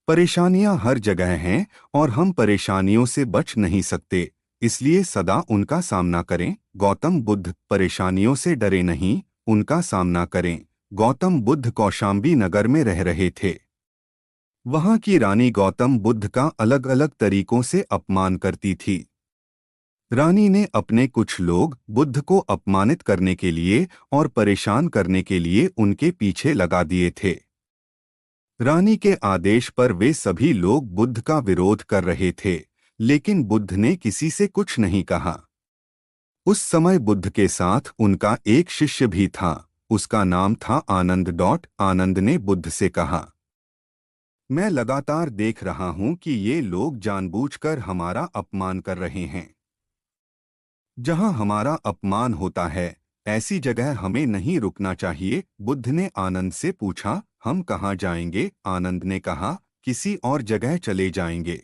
परेशानियां हर जगह हैं और हम परेशानियों से बच नहीं सकते, इसलिए सदा उनका सामना करें। गौतम बुद्ध परेशानियों से डरे नहीं, उनका सामना करें। गौतम बुद्ध कौशाम्बी नगर में रह रहे थे। वहां की रानी गौतम बुद्ध का अलग अलग तरीकों से अपमान करती थी। रानी ने अपने कुछ लोग बुद्ध को अपमानित करने के लिए और परेशान करने के लिए उनके पीछे लगा दिए थे। रानी के आदेश पर वे सभी लोग बुद्ध का विरोध कर रहे थे, लेकिन बुद्ध ने किसी से कुछ नहीं कहा। उस समय बुद्ध के साथ उनका एक शिष्य भी था, उसका नाम था आनंद। आनंद ने बुद्ध से कहा, मैं लगातार देख रहा हूं कि ये लोग जानबूझकर हमारा अपमान कर रहे हैं। जहां हमारा अपमान होता है, ऐसी जगह हमें नहीं रुकना चाहिए। बुद्ध ने आनंद से पूछा, हम कहाँ जाएंगे? आनंद ने कहा, किसी और जगह चले जाएंगे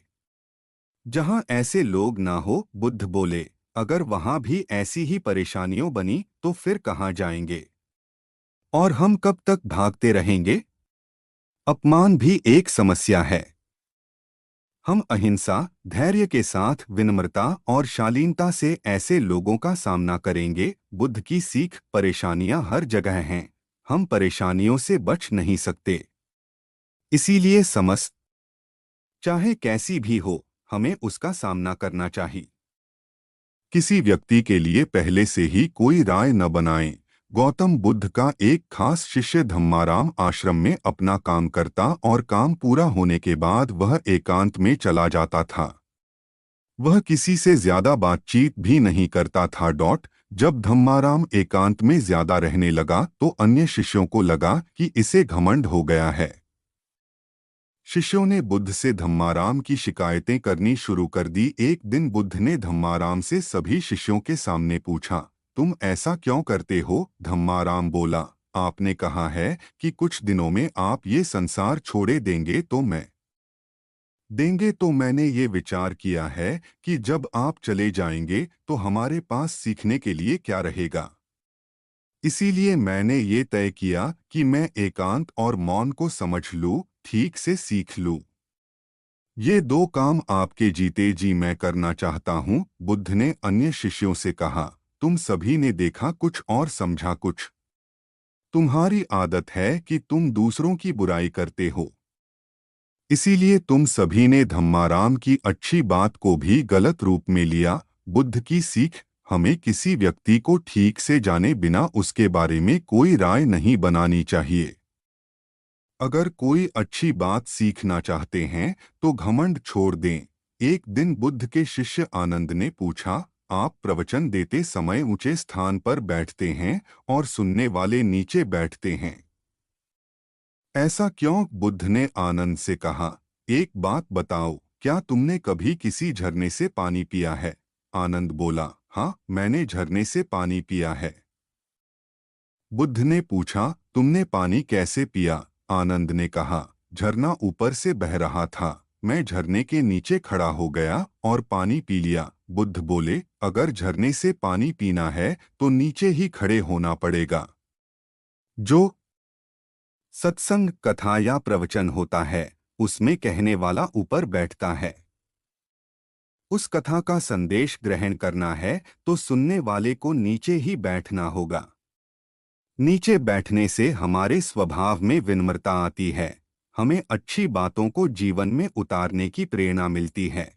जहां ऐसे लोग ना हो। बुद्ध बोले, अगर वहां भी ऐसी ही परेशानियां बनी तो फिर कहाँ जाएंगे? और हम कब तक भागते रहेंगे? अपमान भी एक समस्या है। हम अहिंसा, धैर्य के साथ विनम्रता और शालीनता से ऐसे लोगों का सामना करेंगे। बुद्ध की सीख, परेशानियां हर जगह हैं, हम परेशानियों से बच नहीं सकते। इसीलिए समस्त चाहे कैसी भी हो, हमें उसका सामना करना चाहिए। किसी व्यक्ति के लिए पहले से ही कोई राय न बनाएं। गौतम बुद्ध का एक खास शिष्य धम्माराम आश्रम में अपना काम करता और काम पूरा होने के बाद वह एकांत में चला जाता था। वह किसी से ज्यादा बातचीत भी नहीं करता था। जब धम्माराम एकांत में ज्यादा रहने लगा तो अन्य शिष्यों को लगा कि इसे घमंड हो गया है। शिष्यों ने बुद्ध से धम्माराम की शिकायतें करनी शुरू कर दी। एक दिन बुद्ध ने धम्माराम से सभी शिष्यों के सामने पूछा, तुम ऐसा क्यों करते हो? धम्माराम बोला, आपने कहा है कि कुछ दिनों में आप ये संसार छोड़े देंगे तो मैंने ये विचार किया है कि जब आप चले जाएंगे तो हमारे पास सीखने के लिए क्या रहेगा। इसीलिए मैंने ये तय किया कि मैं एकांत और मौन को समझ लूं, ठीक से सीख लूं। ये दो काम आपके जीते जी मैं करना चाहता हूँ। बुद्ध ने अन्य शिष्यों से कहा, तुम सभी ने देखा कुछ और समझा कुछ। तुम्हारी आदत है कि तुम दूसरों की बुराई करते हो, इसीलिए तुम सभी ने धम्माराम की अच्छी बात को भी गलत रूप में लिया। बुद्ध की सीख, हमें किसी व्यक्ति को ठीक से जाने बिना उसके बारे में कोई राय नहीं बनानी चाहिए। अगर कोई अच्छी बात सीखना चाहते हैं तो घमंड छोड़ दें। एक दिन बुद्ध के शिष्य आनंद ने पूछा, आप प्रवचन देते समय ऊंचे स्थान पर बैठते हैं और सुनने वाले नीचे बैठते हैं, ऐसा क्यों? बुद्ध ने आनंद से कहा, एक बात बताओ, क्या तुमने कभी किसी झरने से पानी पिया है? आनंद बोला, हाँ, मैंने झरने से पानी पिया है। बुद्ध ने पूछा, तुमने पानी कैसे पिया? आनंद ने कहा, झरना ऊपर से बह रहा था, मैं झरने के नीचे खड़ा हो गया और पानी पी लिया। बुद्ध बोले, अगर झरने से पानी पीना है तो नीचे ही खड़े होना पड़ेगा। जो सत्संग, कथा या प्रवचन होता है, उसमें कहने वाला ऊपर बैठता है। उस कथा का संदेश ग्रहण करना है तो सुनने वाले को नीचे ही बैठना होगा। नीचे बैठने से हमारे स्वभाव में विनम्रता आती है, हमें अच्छी बातों को जीवन में उतारने की प्रेरणा मिलती है।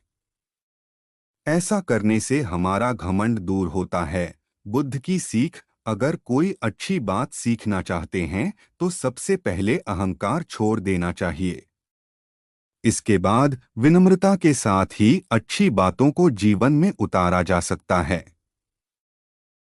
ऐसा करने से हमारा घमंड दूर होता है। बुद्ध की सीख, अगर कोई अच्छी बात सीखना चाहते हैं तो सबसे पहले अहंकार छोड़ देना चाहिए। इसके बाद विनम्रता के साथ ही अच्छी बातों को जीवन में उतारा जा सकता है।